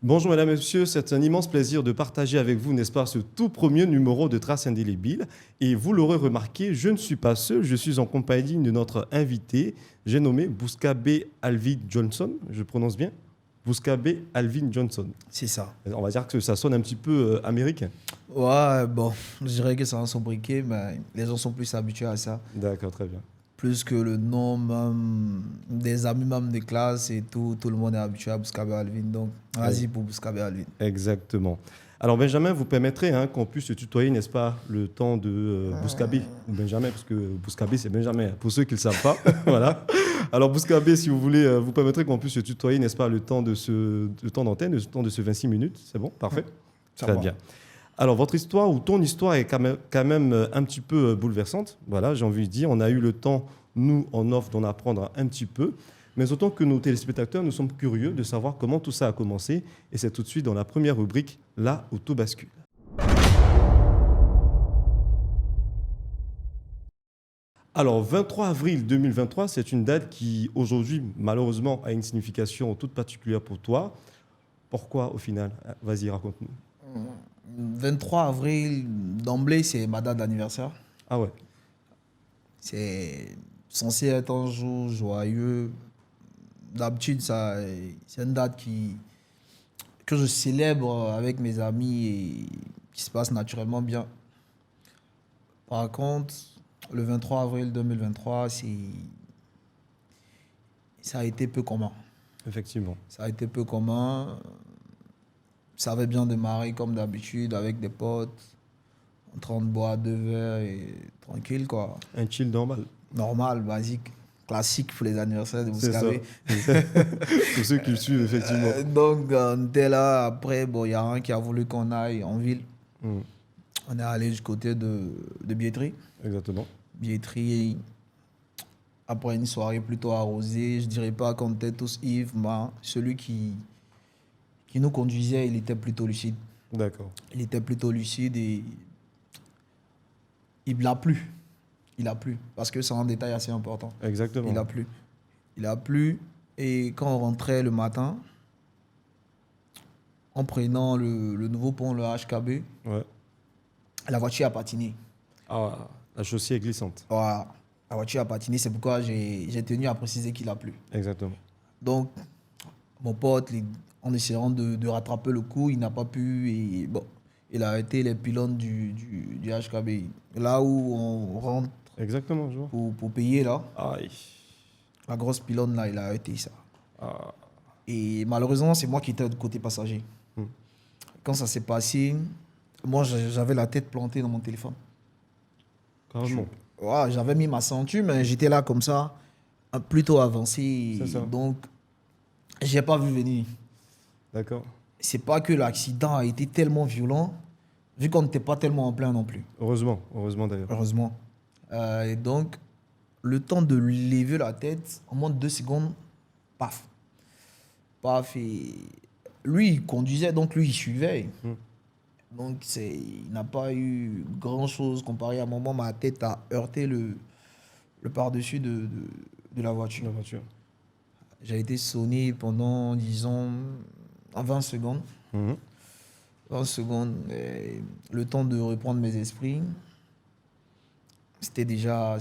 Bonjour mesdames et messieurs, c'est un immense plaisir de partager avec vous, n'est-ce pas, ce tout premier numéro de Traces indélébiles. Et vous l'aurez remarqué, je ne suis pas seul, je suis en compagnie de notre invité, j'ai nommé Bouskabé Alvin Johnson, je prononce bien Bouskabé Alvin Johnson. C'est ça. On va dire que ça sonne un petit peu américain. Ouais, bon, je dirais que c'est un sobriquet, mais les gens sont plus habitués à ça. D'accord, très bien. Plus que le nom même des amis même de classe et tout le monde est habitué à Bouskabé Alvin. Donc, vas-y pour Bouskabé Alvin. Exactement. Alors Benjamin, vous permettrez qu'on puisse se tutoyer, n'est-ce pas, le temps de Bouskabé, ou Benjamin, parce que Bouskabé c'est Benjamin, pour ceux qui ne le savent pas. Voilà. Alors Bouskabé, si vous voulez, vous permettrez qu'on puisse se tutoyer, n'est-ce pas, le temps d'antenne, le temps de ce 26 minutes. C'est bon? Parfait? Très bien. Alors votre histoire, ou ton histoire, est quand même un petit peu bouleversante. Voilà, j'ai envie de dire, on a eu le temps, nous, en off, d'en apprendre un petit peu. Mais autant que nos téléspectateurs, nous sommes curieux de savoir comment tout ça a commencé. Et c'est tout de suite dans la première rubrique, là où tout bascule. Alors, 23 avril 2023, c'est une date qui, aujourd'hui, malheureusement, a une signification toute particulière pour toi. Pourquoi, au final? Vas-y, raconte-nous. 23 avril, d'emblée, c'est ma date d'anniversaire. Ah ouais. C'est censé être un jour joyeux. D'habitude, c'est une date que je célèbre avec mes amis et qui se passe naturellement bien. Par contre, le 23 avril 2023, ça a été peu commun. Effectivement. Ça a été peu commun. Ça avait bien démarré comme d'habitude avec des potes, en train de boire 2 verres et tranquille quoi. Un chill normal. Normal, basique, classique pour les anniversaires de C'est ça. Bouskabé. Pour ceux qui le suivent, effectivement. Donc on était là, après, bon, il y a un qui a voulu qu'on aille en ville. Mm. On est allé du côté de Biétry. Exactement. Biétry, après une soirée plutôt arrosée, je dirais pas qu'on était tous ivres, mais celui qui nous conduisait, il était plutôt lucide. D'accord. Il était plutôt lucide et il a plu. Il a plu, parce que c'est un détail assez important. Exactement. Il a plu. Il a plu, et quand on rentrait le matin, en prenant le nouveau pont, le HKB, Ouais. la voiture a patiné. Ah, la chaussée est glissante. Voilà. La voiture a patiné, c'est pourquoi j'ai tenu à préciser qu'il a plu. Exactement. Donc, mon pote, en essayant de rattraper le coup, il n'a pas pu. Et bon, il a été les pylônes du HKB. Là où on rentre. Exactement, je vois. Pour payer, là. Aïe. La grosse pylône, là, il a arrêté ça. Ah. Et malheureusement, c'est moi qui étais du côté passager. Quand ça s'est passé, moi, j'avais la tête plantée dans mon téléphone. Carrément. Ouais, j'avais mis ma ceinture, mais j'étais là comme ça, plutôt avancé. C'est ça. Donc, j'ai pas vu venir. D'accord. C'est pas que l'accident a été tellement violent, vu qu'on n'était pas tellement en plein non plus. Heureusement. Heureusement d'ailleurs. Heureusement. Et donc, le temps de lever la tête, en moins de 2 secondes, paf. Paf. Et lui, il conduisait, donc lui, il suivait. Donc, il n'a pas eu grand-chose comparé à moi. Ma tête a heurté le par-dessus de la voiture. La voiture. J'ai été sonné pendant, disons, 20 secondes. 20 secondes, le temps de reprendre mes esprits. J'étais déjà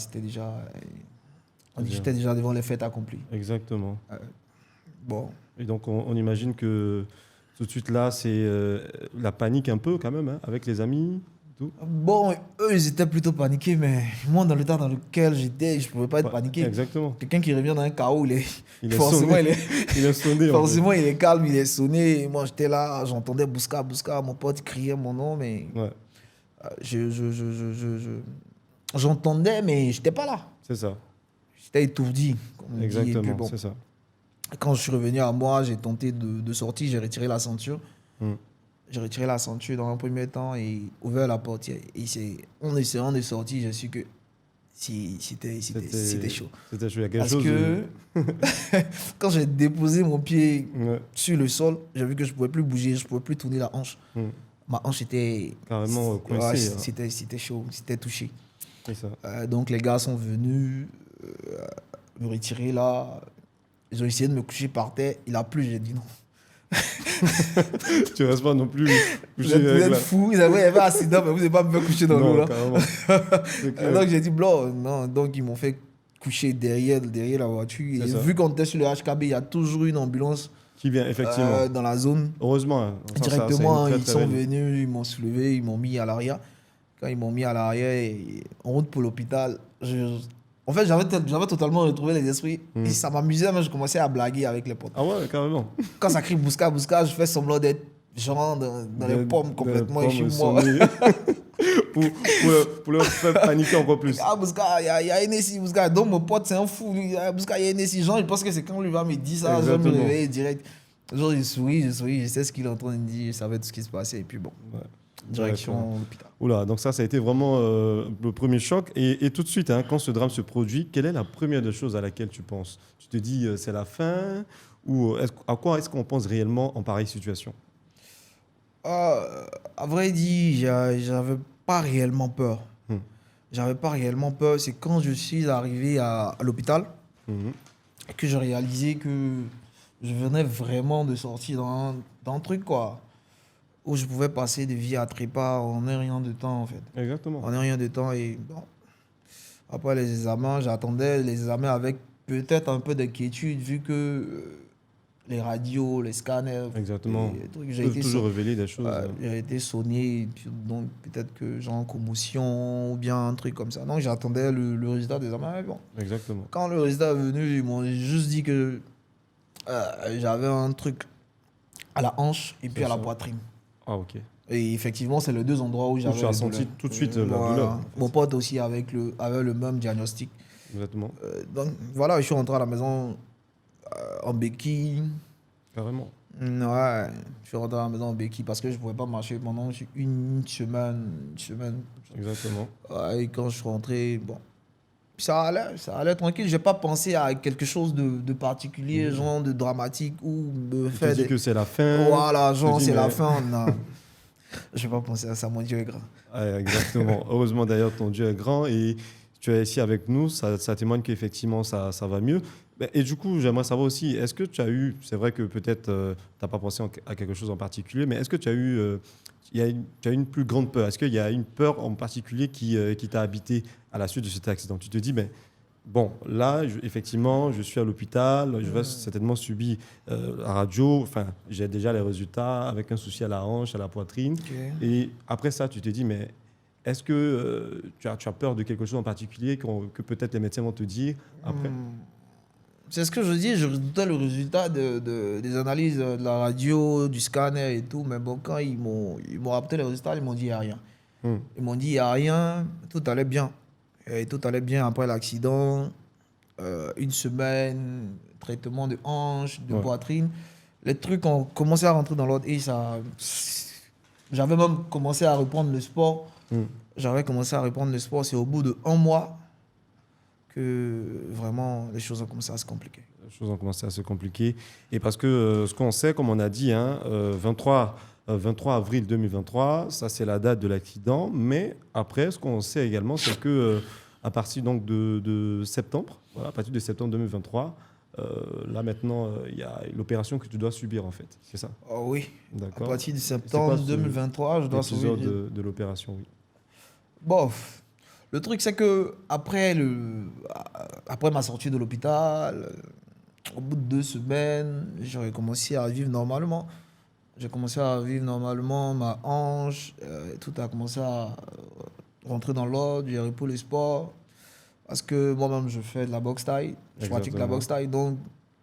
devant les faits accomplis. Exactement. Bon. Et donc, on imagine que tout de suite là, c'est la panique un peu quand même, avec les amis. Tout. Bon, eux, ils étaient plutôt paniqués, mais moi, dans l'état dans lequel j'étais, je ne pouvais pas être paniqué. Exactement. Quelqu'un qui revient dans un chaos, il est sonné. Forcément, il est calme, il est sonné. Moi, j'étais là, j'entendais Bouska, mon pote criait mon nom, mais ouais. J'entendais, mais je n'étais pas là. C'est ça. J'étais étourdi. Exactement, bon. c'est ça. Quand je suis revenu à moi, j'ai tenté de sortir, j'ai retiré la ceinture. J'ai retiré la ceinture dans un premier temps et ouvert la portière. Et en essayant de sortir, j'ai su que c'était chaud. C'était chaud, il y a quelque Parce chose. Que quand j'ai déposé mon pied sur le sol, j'ai vu que je ne pouvais plus bouger, je ne pouvais plus tourner la hanche. ma hanche était... Carrément coincée. C'était chaud, c'était touché. C'est ça. Donc les gars sont venus me retirer là. Ils ont essayé de me coucher par terre. Il a plu, j'ai dit non. Tu restes pas non plus Vous couché êtes avec la... fous, il y avait un accident, mais vous n'allez pas me faire coucher dans l'eau Non, là. carrément. C'est clair. Donc j'ai dit, blanc, non. Donc ils m'ont fait coucher derrière la voiture. Et C'est ça. vu qu'on était sur le HKB, il y a toujours une ambulance Qui vient, effectivement. dans la zone. Heureusement. hein. Ça, Directement, c'est une ils très, sont très belle- venus, ils m'ont soulevé, ils m'ont mis à l'arrière. Quand ils m'ont mis à l'arrière, en route pour l'hôpital, en fait, j'avais totalement retrouvé les esprits. Et ça m'amusait, mais je commençais à blaguer avec les potes. Ah ouais, carrément. Quand ça crie Bouska, Bouska, je fais semblant d'être genre dans les pommes complètement et je suis mort. pour leur faire paniquer encore plus. Ah, Bouska, il y a Enessi, Bouska. Donc, mon pote, c'est un fou. Lui. Ah, Bouska, il y a Enessi. Genre, je pense que c'est quand lui va me dire ça, je vais me Exactement. réveiller direct. Genre, je souris, je sais ce qu'il est en train de dire, je savais tout ce qui se passait. Et puis bon, Ouais. direction l'hôpital. Oula, donc ça a été vraiment le premier choc. Et tout de suite, hein, quand ce drame se produit, quelle est la première des choses à laquelle tu penses? Tu te dis, c'est la fin? Ou à quoi est-ce qu'on pense réellement en pareille situation? À vrai dire, j'avais pas réellement peur. J'avais pas réellement peur. C'est quand je suis arrivé à l'hôpital Mhm. que j'ai réalisé que je venais vraiment de sortir dans un truc, quoi, où je pouvais passer de vie à trépas en un rien de temps, en fait. Exactement. En un rien de temps. Et bon, après les examens, j'attendais les examens avec peut-être un peu d'inquiétude, vu que les radios, les scanners, Exactement. les trucs, Ils peuvent toujours révéler des choses. j'ai été sonné, et puis donc peut-être que genre commotion ou bien un truc comme ça. Donc j'attendais le résultat des examens. Mais bon, Exactement. quand le résultat est venu, ils m'ont juste dit que j'avais un truc à la hanche et puis C'est à la ça. poitrine. Ah, ok. Et effectivement, c'est les deux endroits où j'avais tu as les senti douleurs. tout de suite la Voilà. douleur, en fait. Mon pote aussi avait le même diagnostic. Exactement. Donc voilà, je suis rentré à la maison en béquille. Carrément. Ouais, je suis rentré à la maison en béquille parce que je ne pouvais pas marcher pendant une semaine. Exactement. Ouais, et quand je suis rentré, bon, ça allait tranquille. Je n'ai pas pensé à quelque chose de particulier, genre de dramatique ou me Tu te faire dis des... que c'est la fin. Voilà, Tu te genre dis, c'est la mais- fin. Non, je n'ai pas pensé à ça, mon Dieu est grand. Ouais, exactement. Heureusement d'ailleurs, ton Dieu est grand et tu es ici avec nous. Ça témoigne qu'effectivement, ça va mieux. Et du coup, j'aimerais savoir aussi, est-ce que tu as eu, c'est vrai que peut-être tu n'as pas pensé à quelque chose en particulier, mais est-ce que tu as eu, tu as une plus grande peur? Est-ce qu'il y a une peur en particulier qui t'a habité à la suite de cet accident? Tu te dis, ben, bon, là, effectivement, je suis à l'hôpital, je vais certainement subir la radio, enfin, j'ai déjà les résultats avec un souci à la hanche, à la poitrine. Ok. Et après ça, tu te dis, mais est-ce que tu as peur de quelque chose en particulier que peut-être les médecins vont te dire après? C'est ce que je dis, je redoutais le résultat des analyses de la radio, du scanner et tout, mais bon, quand ils m'ont rapporté les résultats, ils m'ont dit il n'y a rien. Ils m'ont dit il n'y a rien, tout allait bien. Et tout allait bien après l'accident, une semaine, traitement de hanche, de Ouais. poitrine. Les trucs ont commencé à rentrer dans l'ordre et ça... J'avais même commencé à reprendre le sport. J'avais commencé à reprendre le sport, c'est au bout de 1 mois que vraiment les choses ont commencé à se compliquer. Les choses ont commencé à se compliquer. Et parce que ce qu'on sait, comme on a dit, hein, 23 avril 2023, ça c'est la date de l'accident. Mais après, ce qu'on sait également, c'est que à partir donc de septembre, voilà, à partir de septembre 2023, là maintenant, il y a l'opération que tu dois subir en fait. C'est ça? Oh oui, à D'accord. partir de C'est septembre quoi ce 2023, je dois sauver... L'épisode de l'opération, oui. Bon, le truc c'est que après ma sortie de l'hôpital, au bout de 2 semaines, j'ai commencé à vivre normalement. J'ai commencé à vivre normalement, ma hanche, tout a commencé à rentrer dans l'ordre, j'ai repris le sport. Parce que moi-même, je fais de la boxe taille, je pratique la Exactement. boxe taille. Donc,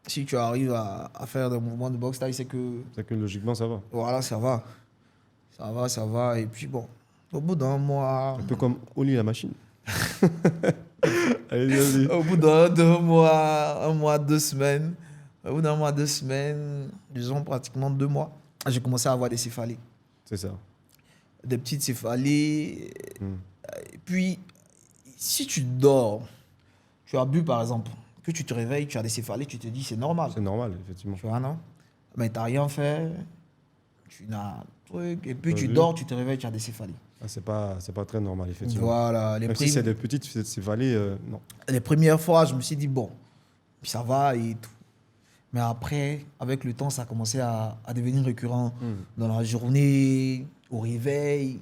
si tu arrives à faire des mouvements de boxe taille, c'est que C'est que logiquement, ça va. voilà, ça va. Ça va. Et puis bon, au bout d'un mois... Un peu comme Oli la machine. Allez, vas-y. Au bout d'un 2 mois, 1 mois, 2 semaines, au bout d'un mois, 2 semaines, disons pratiquement 2 mois, j'ai commencé à avoir des céphalées. C'est ça. Des petites céphalées. Et puis, si tu dors, tu as bu par exemple, que tu te réveilles, tu as des céphalées, tu te dis c'est normal. C'est normal, effectivement. Tu vois, non? Mais tu n'as rien fait. tu n'as truc, et puis T'as tu vu? dors, tu te réveilles, tu as des céphalées. Ah, c'est pas très normal, effectivement. Voilà, Même si c'est des petites céphalées, non. les premières fois, je me suis dit, bon, puis ça va et tout. Mais après, avec le temps, ça a commencé à devenir récurrent dans la journée, au réveil.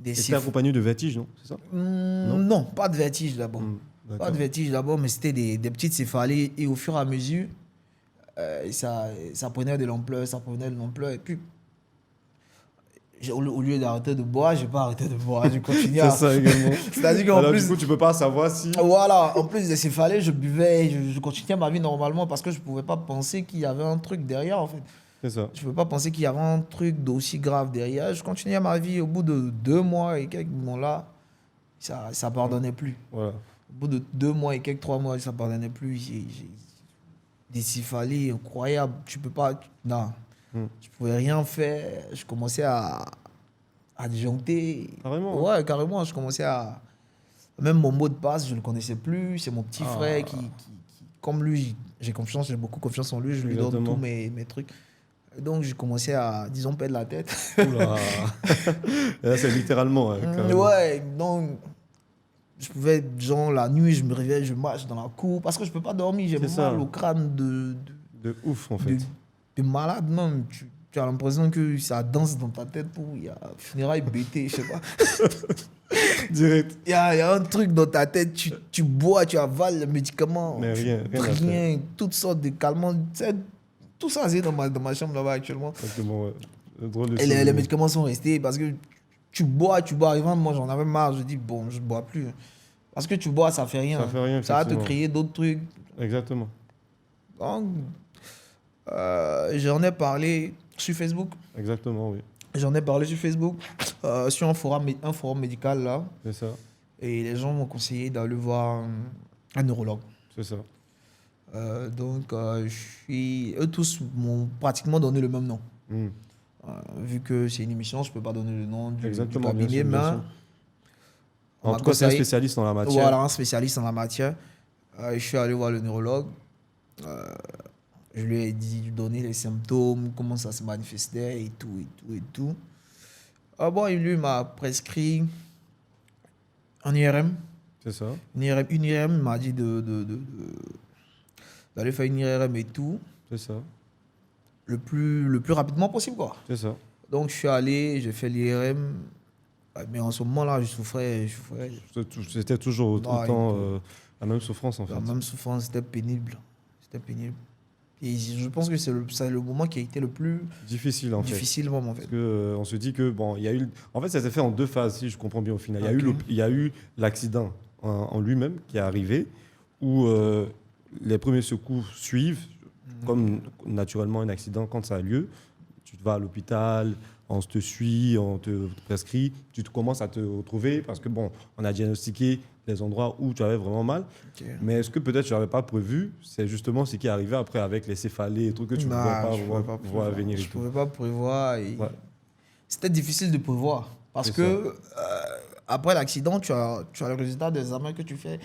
Et c'était accompagné de vertiges, non? C'est ça? Non, pas de vertige d'abord. Pas D'accord. de vertige d'abord, mais c'était des petites céphalées. Et au fur et à mesure, ça prenait de l'ampleur, ça prenait de l'ampleur. Et puis, au lieu d'arrêter de boire, je n'ai pas arrêté de boire, je continuais C'est ça également. C'est-à-dire qu'en Alors, plus... du coup, tu peux pas savoir si... Voilà, en plus des céphalées, je buvais, je continuais ma vie normalement parce que je ne pouvais pas penser qu'il y avait un truc derrière, en fait. C'est ça. Je ne pouvais pas penser qu'il y avait un truc d'aussi grave derrière. Je continuais ma vie. Au bout de 2 mois et quelques mois-là, ça ne pardonnait plus. Voilà. Au bout de 2 mois et quelques 3 mois, ça ne pardonnait plus. J'ai des céphalées incroyables. Tu peux pas... Non. Je ne pouvais rien faire. Je commençais à disjoncter. Carrément. Ouais, carrément. Je commençais à... Même mon mot de passe, je ne le connaissais plus. C'est mon petit frère qui... Comme lui, j'ai confiance, j'ai beaucoup confiance en lui. Je lui donne tous mes trucs. Donc, j'ai commencé à, disons, perdre la tête. Oula. Là, c'est littéralement. Ouais, donc, je pouvais, genre, la nuit, je me réveille, je marche dans la cour. Parce que je ne peux pas dormir. J'ai mal au crâne de ouf, en fait. De malade, même. Tu as l'impression que ça danse dans ta tête pour il y a funérailles bêtées, je sais pas. Direct. Il y a un truc dans ta tête, tu bois, tu avales le médicament. Mais rien, toutes sortes de calmants. Tout ça, c'est dans ma chambre là-bas actuellement. Exactement, ouais. Drôle de Et les médicaments sont restés parce que tu bois. Arrivant, moi j'en avais marre, je dis bon, je ne bois plus. Parce que tu bois, ça fait rien. Ça fait rien, ça va te créer d'autres trucs. Exactement. Donc, j'en ai parlé sur Facebook. Exactement, oui. J'en ai parlé sur Facebook, sur un forum médical là. C'est ça. Et les gens m'ont conseillé d'aller voir un neurologue. C'est ça. Donc, eux tous m'ont pratiquement donné le même nom. Vu que c'est une émission, je ne peux pas donner le nom du cabinet, mais en tout cas, c'est un spécialiste en la matière. Voilà, un spécialiste en la matière. Je suis allé voir le neurologue. Je lui ai donné les symptômes, comment ça se manifestait et tout. Bon, lui m'a prescrit un IRM. C'est ça. Une IRM, il m'a dit d'aller faire une IRM et tout. C'est ça. Le plus rapidement possible, quoi. C'est ça. Donc, je suis allé, j'ai fait l'IRM. Mais en ce moment-là, je souffrais. C'était toujours autant la même souffrance, en fait. La même souffrance, c'était pénible. Et je pense que c'est le moment qui a été le plus difficile, en fait. Difficile, vraiment, en fait. Parce que, on se dit que, bon, il y a eu... En fait, ça s'est fait en 2 phases, si je comprends bien au final. Il y a eu l'accident en lui-même qui est arrivé, où les premiers secours suivent, comme naturellement un accident, quand ça a lieu. Tu vas à l'hôpital, on te suit, on te prescrit, tu commences à te retrouver parce que, bon, on a diagnostiqué les endroits où tu avais vraiment mal. Okay. Mais est-ce que peut-être tu n'avais pas prévu, c'est justement ce qui est arrivé après avec les céphalées et tout, que tu ne pouvais pas voir venir et tout. Je ne pouvais pas prévoir. C'était difficile de prévoir parce que après l'accident, tu as le résultat des examens que tu fais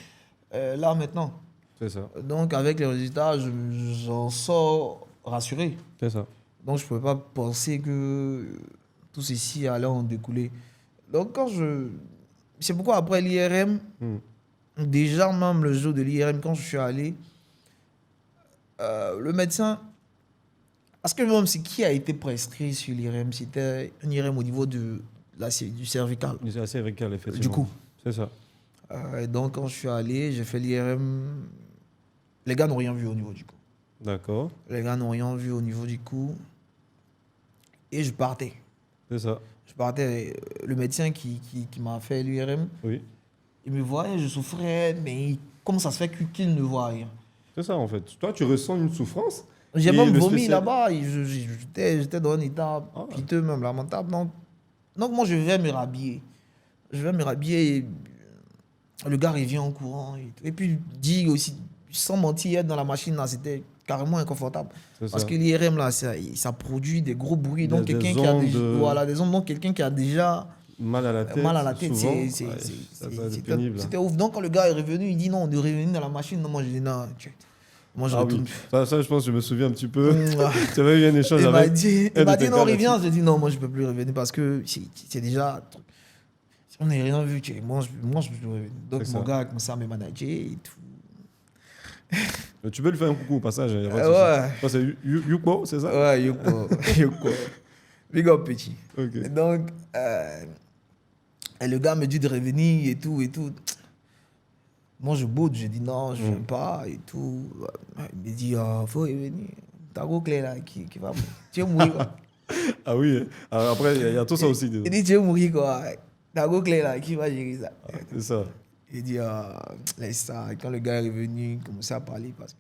là maintenant. C'est ça. Donc avec les résultats, j'en sors rassuré. C'est ça. Donc je ne pouvais pas penser que tout ceci allait en découler. Donc c'est pourquoi après l'IRM, déjà même le jour de l'IRM, quand je suis allé, le médecin, parce que même ce qui a été prescrit sur l'IRM, c'était un IRM au niveau du cervical. Du cervical, effectivement. Du coup. C'est ça. Et donc quand je suis allé, j'ai fait l'IRM, les gars n'ont rien vu au niveau du cou. D'accord. Les gars n'ont rien vu au niveau du cou. Et je partais. C'est ça. Je partais. Le médecin qui m'a fait l'IRM, oui. Il me voyait, je souffrais, mais comment ça se fait qu'il ne voit rien? C'est ça, en fait. Toi, tu ressens une souffrance. J'ai même vomi là-bas. J'étais dans un état piteux, même lamentable. Donc, moi, je vais me rhabiller. Et le gars revient en courant. Et puis, dit aussi, sans mentir, être dans la machine, là, c'était carrément inconfortable. Parce que l'IRM, là, ça produit des gros bruits. Donc, quelqu'un qui a des ondes. Donc, quelqu'un qui a déjà mal à la tête. C'était ouf. Donc, quand le gars est revenu, il dit non, de revenir dans la machine. Non, moi, je dis non. Moi, je Ah retourne. oui, ça, je pense que je me souviens un petit peu. Mouah. Tu avais eu un échange Il m'a avec dit, un il de m'a tes dit non, gars reviens. là-dessus. J'ai dit non, moi, je peux plus revenir parce que c'est déjà. Si on n'a rien vu, moi, je peux plus revenir. Donc, C'est mon ça. gars a commencé à me manager et tout. Tu peux lui faire un coucou au passage, il n'y a pas de souci. Ouais, Toi, c'est Yukbo, c'est ça? ouais, Yoko. Yoko. Big up, petit. Ok. Et donc, et le gars me dit de revenir et tout, et tout. Moi, je boude, je dis non, je viens pas et tout. Il me dit, faut revenir. T'as gros clé là, qui va mourir. Tu vas mourir quoi. Ah oui, hein. Alors après, il y a tout ça aussi. Il dit, tu vas mourir quoi. T'as gros clé là, qui va gérer ça. C'est ça. Il dit, laisse ça. Et quand le gars est revenu, il commençait à parler parce que,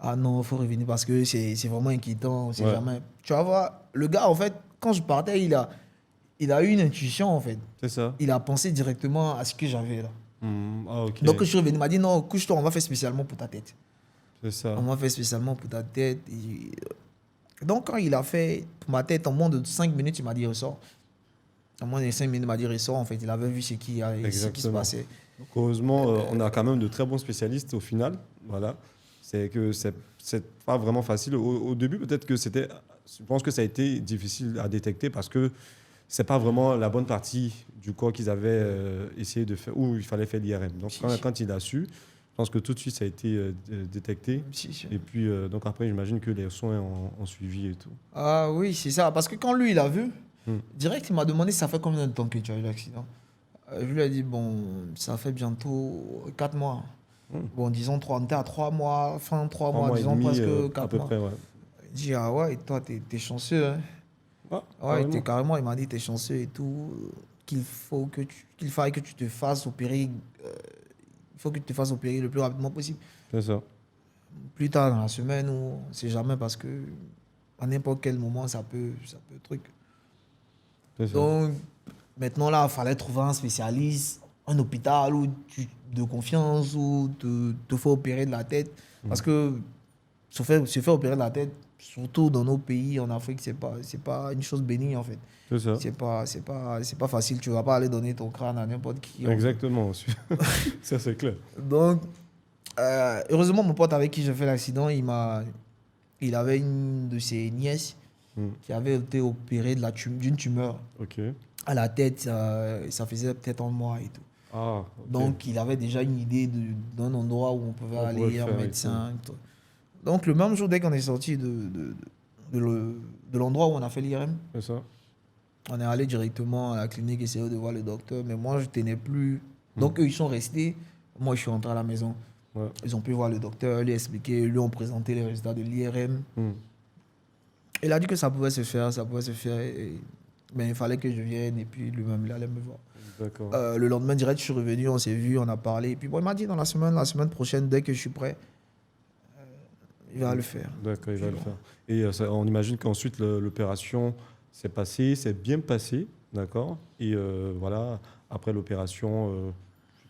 ah non, faut revenir parce que c'est vraiment inquiétant, on sait Ouais. jamais. Tu vas voir, le gars, en fait, quand je partais, il a eu une intuition en fait. C'est ça. Il a pensé directement à ce que j'avais là. Ah, ok. Donc, quand je suis revenu, il m'a dit, non, couche-toi, on va faire spécialement pour ta tête. C'est ça. On m'a fait spécialement pour ta tête. Donc, quand il a fait pour ma tête, en moins de 5 minutes, il m'a dit ressort. En moins de 5 minutes, il m'a dit ressort. En fait, il avait vu ce qui se Exactement. passait. Donc, heureusement, on a quand même de très bons spécialistes au final. Voilà. C'est que c'est pas vraiment facile. Au début, peut-être que c'était. Je pense que ça a été difficile à détecter parce que c'est pas vraiment la bonne partie du corps qu'ils avaient essayé de faire, où il fallait faire l'IRM. Donc, quand il a su, je pense que tout de suite, ça a été détecté. Et puis, donc après, j'imagine que les soins ont suivi et tout. Ah oui, c'est ça. Parce que quand lui, il a vu, direct, il m'a demandé ça fait combien de temps que tu as eu l'accident. Je lui ai dit, bon, ça fait bientôt 4 mois. Bon, disons 3, on était à 3 mois, fin 3 mois, et disons demi, presque 4 à peu mois. près, ouais. Il dit, ah ouais, et toi, t'es chanceux. Hein. Ah, Ouais, carrément. il m'a dit, t'es chanceux et tout, qu'il faille que tu te fasses opérer, il faut que tu te fasses opérer le plus rapidement possible. C'est ça. Plus tard dans la semaine, ou on sait jamais parce que à n'importe quel moment, ça peut truc. C'est ça. Donc, maintenant, là, il fallait trouver un spécialiste, un hôpital de confiance où te faut opérer de la tête. Parce que se faire opérer de la tête, surtout dans nos pays, en Afrique, c'est pas une chose bénie, en fait. C'est ça. C'est pas facile. Tu vas pas aller donner ton crâne à n'importe qui. Exactement. Ça, c'est clair. Donc, heureusement, mon pote avec qui j'ai fait l'accident, il avait une de ses nièces qui avait été opérée d'une tumeur Ok. à la tête. Ça faisait peut-être un mois et tout. Ah, ok. Donc, il avait déjà une idée d'un endroit où on pouvait On aller, pourrait le un faire et médecin. Tout. Donc, le même jour, dès qu'on est sorti de l'endroit où on a fait l'IRM, C'est ça. on est allé directement à la clinique essayer de voir le docteur. Mais moi, je tenais plus. Donc, eux, ils sont restés. Moi, je suis rentré à la maison. Ouais. Ils ont pu voir le docteur, lui expliquer, lui ont présenté les résultats de l'IRM. Il a dit que ça pouvait se faire, mais il fallait que je vienne et puis lui-même, il allait me voir. D'accord. Le lendemain direct, je suis revenu, on s'est vu, on a parlé. Et puis bon, il m'a dit dans la semaine prochaine, dès que je suis prêt, il va le faire. D'accord, il va Puis le bon. faire. Et on imagine qu'ensuite, l'opération s'est passée, s'est bien passée, d'accord. Et voilà, après l'opération,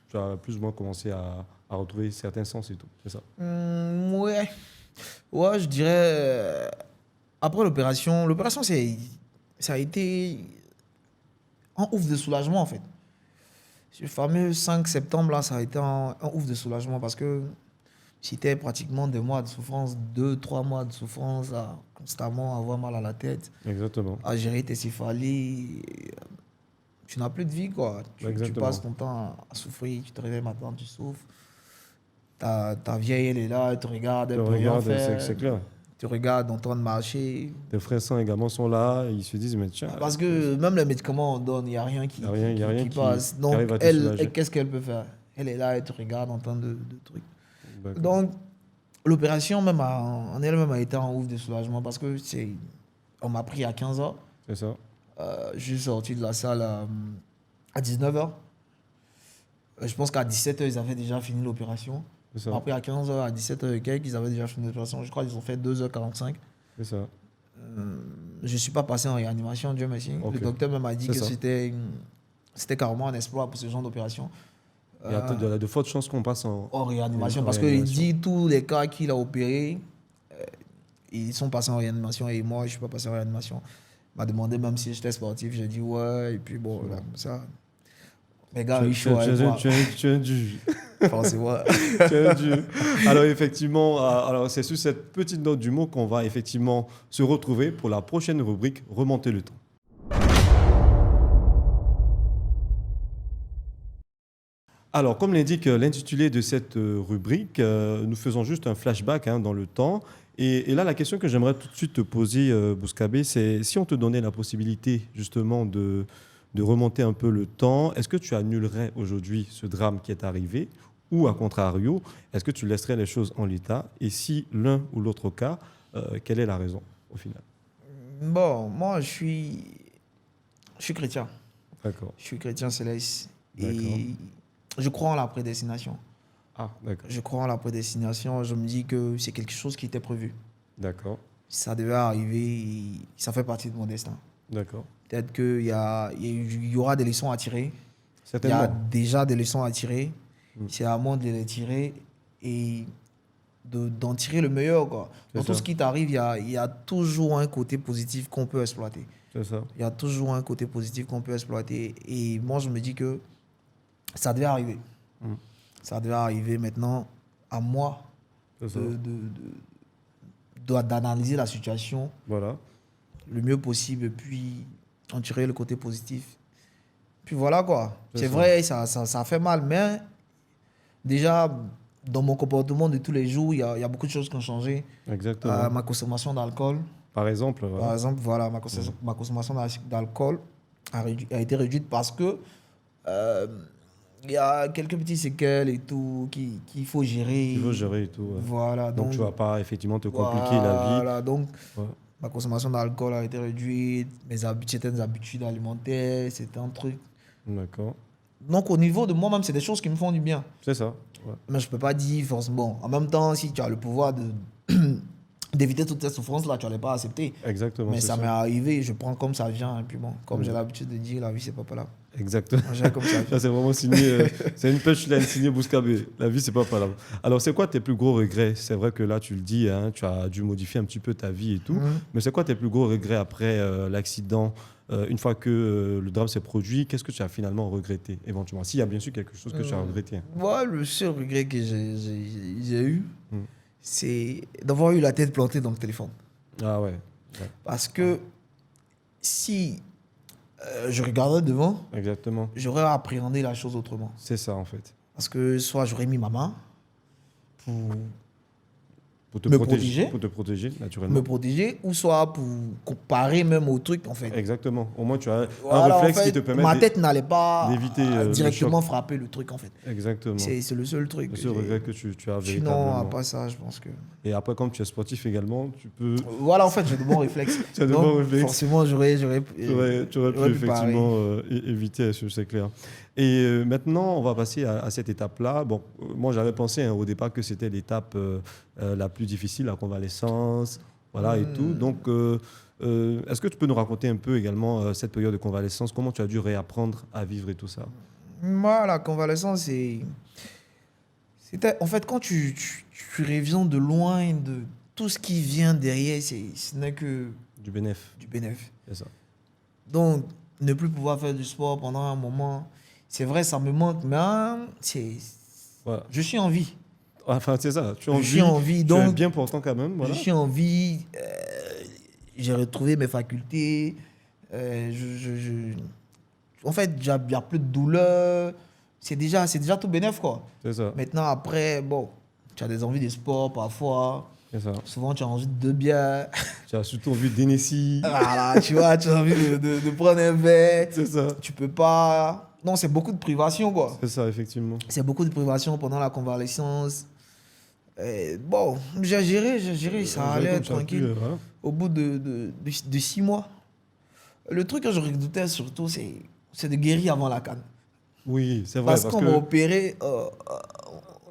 tu as plus ou moins commencé à retrouver certains sens et tout, c'est ça? Ouais. Ouais, je dirais. Après l'opération, ça a été un ouf de soulagement en fait. Ce fameux 5 septembre là, ça a été un ouf de soulagement parce que c'était pratiquement 2 mois de souffrance, 2-3 mois de souffrance, à constamment avoir mal à la tête, Exactement. à gérer tes céphalies. Tu n'as plus de vie quoi. Tu Exactement. passes ton temps à souffrir, tu te réveilles maintenant, tu souffres. Ta vieille, elle est là, elle te regarde, elle peut rien Regarde, faire. c'est clair. Tu regardes en train de marcher. Tes frères sang également sont là, ils se disent, mais tiens. Parce que même les médicaments on donne, il n'y a rien qui, Y a rien qui qui passe. Donc, arrive à te elle, soulager. qu'est-ce qu'elle peut faire? Elle est là, elle te regarde en train de trucs. D'accord. Donc, l'opération même en elle-même a été un ouf de soulagement parce que on m'a pris à 15h. C'est ça. Je suis sorti de la salle à 19h. Je pense qu'à 17h, ils avaient déjà fini l'opération. C'est ça. Après, à 15h, à 17h et quelques, ils avaient déjà fini l'opération. Je crois qu'ils ont fait 2h45. C'est ça. Je ne suis pas passé en réanimation, Dieu merci. Ok. Le docteur même a dit C'est que ça. c'était carrément un exploit pour ce genre d'opération. Il y a de fortes chances qu'on passe en réanimation. en Parce qu'il réanimation. dit tous les cas qu'il a opérés, ils sont passés en réanimation et moi, je ne suis pas passé en réanimation. Il m'a demandé même si j'étais sportif. J'ai dit ouais. Et puis bon, là, comme ça, Les gars, ils sont avec moi. Tu es un dur. Forcément. Tu es un dur. Alors effectivement, alors c'est sur cette petite note d'humour qu'on va effectivement se retrouver pour la prochaine rubrique Remonter le temps. Alors, comme l'indique l'intitulé de cette rubrique, nous faisons juste un flashback dans le temps. Et là, la question que j'aimerais tout de suite te poser, Bouscabé, c'est si on te donnait la possibilité justement de remonter un peu le temps, est-ce que tu annulerais aujourd'hui ce drame qui est arrivé ou, à contrario, est-ce que tu laisserais les choses en l'état? Et si l'un ou l'autre cas, quelle est la raison au final? Bon, moi, je suis chrétien. D'accord. Je suis chrétien céleste. D'accord. Et je crois en la prédestination. Ah, d'accord. Je crois en la prédestination. Je me dis que c'est quelque chose qui était prévu. D'accord. Ça devait arriver et ça fait partie de mon destin. D'accord. Peut-être qu'il y aura des leçons à tirer. Il y a Certainement. déjà des leçons à tirer. C'est à moi de les tirer et d'en tirer le meilleur, quoi. Dans C'est tout ça. ce qui t'arrive, il y a toujours un côté positif qu'on peut exploiter. C'est ça. Il y a toujours un côté positif qu'on peut exploiter. Et moi, je me dis que ça devait arriver. Ça devait arriver maintenant à moi C'est ça. d'analyser la situation Voilà. le mieux possible et puis en tirer le côté positif. Puis voilà, quoi. C'est C'est ça. vrai, ça fait mal, mais déjà, dans mon comportement de tous les jours, il y a beaucoup de choses qui ont changé. Exactement. Ma consommation d'alcool, Par exemple, voilà. par exemple, voilà, ma consommation d'alcool a été réduite parce que il y a quelques petits séquelles et tout qu'il faut gérer. Il faut gérer et tout. Ouais. Voilà, Donc, tu vas pas effectivement te compliquer la vie. Voilà, donc Ouais. ma consommation d'alcool a été réduite, certaines habitudes alimentaires, c'est un truc. D'accord. Donc au niveau de moi-même, c'est des choses qui me font du bien. C'est ça. Ouais. Mais je peux pas dire forcément. En même temps, si tu as le pouvoir d'éviter toute cette souffrance-là, tu n'allais pas accepter. Exactement. Mais c'est ça m'est arrivé, je prends comme ça vient. Et puis bon, comme j'ai l'habitude de dire, la vie, c'est pas là. Exactement. Moi, j'ai comme ça. Ça, c'est vraiment signé. C'est une punchline signée Bouscabé. La vie, c'est pas là. Alors, c'est quoi tes plus gros regrets? C'est vrai que là, tu le dis, tu as dû modifier un petit peu ta vie et tout. Mais c'est quoi tes plus gros regrets après l'accident? Une fois que le drame s'est produit, qu'est-ce que tu as finalement regretté éventuellement? S'il y a bien sûr quelque chose que tu as regretté. Moi, le seul regret que j'ai eu, c'est d'avoir eu la tête plantée dans le téléphone. Ah ouais. Parce que si je regardais devant, Exactement. j'aurais appréhendé la chose autrement. C'est ça, en fait. Parce que soit j'aurais mis ma main pour Pour te Me protéger. protéger. Pour te protéger, naturellement. me protéger, ou soit pour comparer même au truc, en fait. Exactement. Au moins, tu as Voilà, un réflexe en fait, qui te permet ma tête n'allait pas d'éviter, le directement choc. frapper le truc, en fait. Exactement. C'est le seul truc. Le que seul j'ai. regret que tu as Sinon, véritablement. à part ça, je pense que... Et après, comme tu es sportif également, tu peux. Voilà, en fait, j'ai de bons réflexes. Tu as de Donc, bons réflexes. forcément, j'aurais Tu aurais pu j'aurais pu effectivement éviter, c'est clair. Et maintenant, on va passer à cette étape-là. Bon, moi, j'avais pensé au départ que c'était l'étape la plus difficile, la convalescence, voilà, et tout. Donc, est-ce que tu peux nous raconter un peu également cette période de convalescence? Comment tu as dû réapprendre à vivre et tout ça? Moi, la convalescence, c'était... En fait, quand tu reviens de loin de tout ce qui vient derrière, ce n'est que Du bénéf, du bénéfice. c'est ça. Donc, ne plus pouvoir faire du sport pendant un moment, c'est vrai, ça me manque, mais Voilà. je suis en vie. Enfin, c'est ça. Tu es en Je vie, suis en vie, tu es donc bien portant quand même. Voilà. je suis en vie. J'ai retrouvé mes facultés. En fait, il n'y a plus de douleur. C'est déjà tout bénef, quoi. C'est ça. Maintenant, après, bon, tu as des envies de sport parfois. C'est ça. Souvent, tu as envie de bière. Tu as surtout envie d'Hennessy. Voilà, tu vois, tu as envie de prendre un verre. C'est ça. Tu peux pas. Non, c'est beaucoup de privation, quoi. C'est ça, effectivement. C'est beaucoup de privation pendant la convalescence. Bon, j'ai géré, ça allait Comme tu as pu, tranquille. voilà. Au bout de 6 mois. Le truc que je redoutais surtout, c'est de guérir avant la CAN. Oui, c'est vrai. Parce qu'on m'a opéré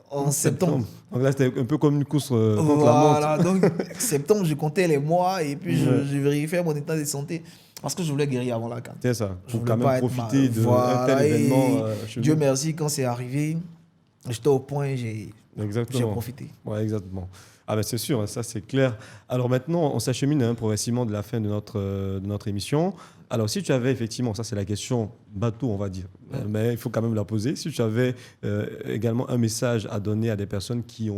en septembre. Donc là, c'était un peu comme une course contre la montre. Voilà, donc septembre, je comptais les mois et puis je vérifiais mon état de santé parce que je voulais guérir avant la CAN. C'est ça. Je Pour voulais quand pas même être profiter de voilà, tel et événement. Chez Dieu nous. merci, quand c'est arrivé, J'étais au point, j'ai profité. Ouais, exactement. Ah ben c'est sûr, hein, ça c'est clair. Alors maintenant, on s'achemine progressivement de la fin de notre émission. Alors si tu avais effectivement, ça c'est la question bateau, on va dire, mais il faut quand même la poser. Si tu avais également un message à donner à des personnes qui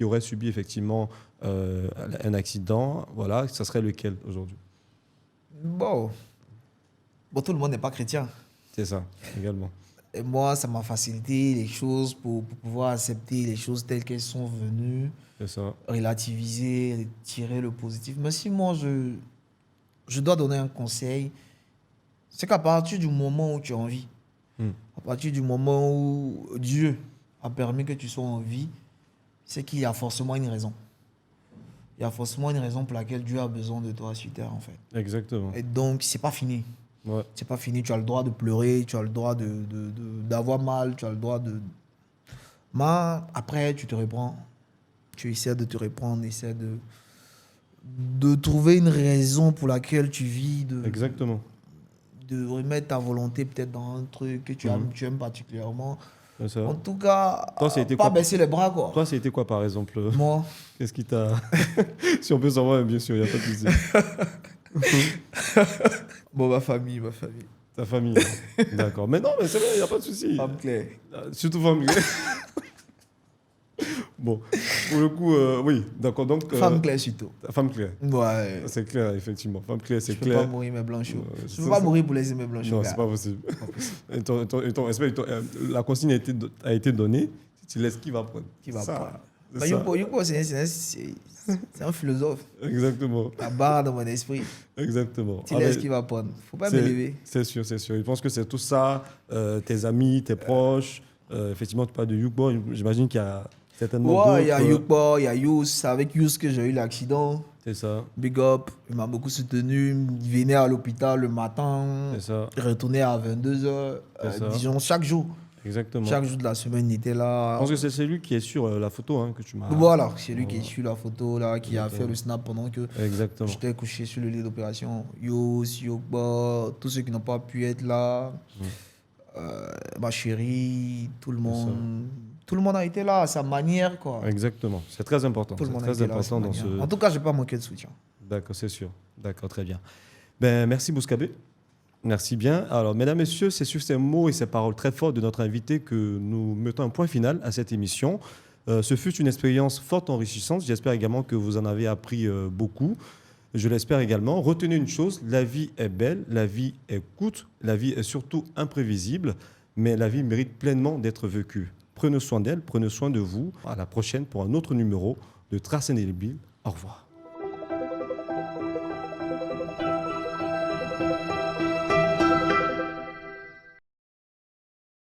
auraient subi effectivement un accident, voilà, ça serait lequel aujourd'hui? Bon, tout le monde n'est pas chrétien. C'est ça, également. Et moi, ça m'a facilité les choses pour pouvoir accepter les choses telles qu'elles sont venues, C'est ça. relativiser, tirer le positif. Mais si moi, je dois donner un conseil, c'est qu'à partir du moment où tu es en vie, à partir du moment où Dieu a permis que tu sois en vie, c'est qu'il y a forcément une raison. Il y a forcément une raison pour laquelle Dieu a besoin de toi sur terre, en fait. Exactement. Et donc, c'est pas fini. Ouais. C'est pas fini. Tu as le droit de pleurer, tu as le droit d'avoir mal, tu as le droit de... Mais après, tu te reprends. Tu essaies de te reprendre, essaies de trouver une raison pour laquelle tu vis, Exactement. de remettre ta volonté peut-être dans un truc que tu aimes particulièrement. C'est ça. En tout cas, Toi, ça a été pas quoi? baisser les bras, quoi. Toi, ça a été quoi, par exemple? Moi, Qu'est-ce qui t'a... Si on peut savoir, bien sûr, il n'y a pas de souci. bon, ma famille. Ta famille. D'accord. Mais non, mais c'est vrai, il n'y a pas de souci. Femme claire. Surtout femme claire. Bon, pour le coup, oui, d'accord. Donc, Femme claire surtout. femme claire. Ouais. C'est clair, effectivement. Femme claire, c'est Je peux clair. pas mourir mes blanchos. Je c'est peux pas ça. mourir pour laisser mes blanchos. Non, gars. c'est pas possible. La consigne a été donnée. Si tu laisses, qui va prendre? Qui va Ça, prendre. c'est Mais ça. Yuko, c'est un philosophe. Exactement. La barre dans mon esprit. Exactement. Tu Ah, laisses mais qui va prendre. Faut pas c'est- m'élever. C'est sûr, c'est sûr. Je pense que c'est tout ça, tes amis, tes proches. Effectivement, tu parles de Yukbo. J'imagine qu'il y a certainement Ouais, il y a d'autres. Yuko, il y a Yous. C'est avec Yous que j'ai eu l'accident. C'est ça, Big up. Il m'a beaucoup soutenu. Il venait à l'hôpital le matin. c'est ça, Il retournait à 22h. C'est ça. Disons, chaque jour. exactement. Chaque jour de la semaine, il était Je là. pense que c'est celui qui est sur la photo que tu m'as. Voilà, c'est lui qui est sur la photo, là, qui a Exactement. fait le snap pendant que Exactement. j'étais couché sur le lit d'opération. Yos, Yokba, tous ceux qui n'ont pas pu être là, ma chérie, tout le monde. Tout le monde a été là à sa manière, quoi. Exactement. C'est très important. Tout le C'est monde a très été là à sa important dans manière. ce. En tout cas, j'ai pas manqué de soutien. D'accord, c'est sûr. D'accord, très bien. Ben, merci Bouscabé. Merci bien. Alors, mesdames, messieurs, c'est sur ces mots et ces paroles très fortes de notre invité que nous mettons un point final à cette émission. Ce fut une expérience forte, enrichissante. J'espère également que vous en avez appris beaucoup. Je l'espère également. Retenez une chose, la vie est belle, la vie est courte, la vie est surtout imprévisible, mais la vie mérite pleinement d'être vécue. Prenez soin d'elle, prenez soin de vous. À la prochaine pour un autre numéro de Traces Indélébiles. Au revoir.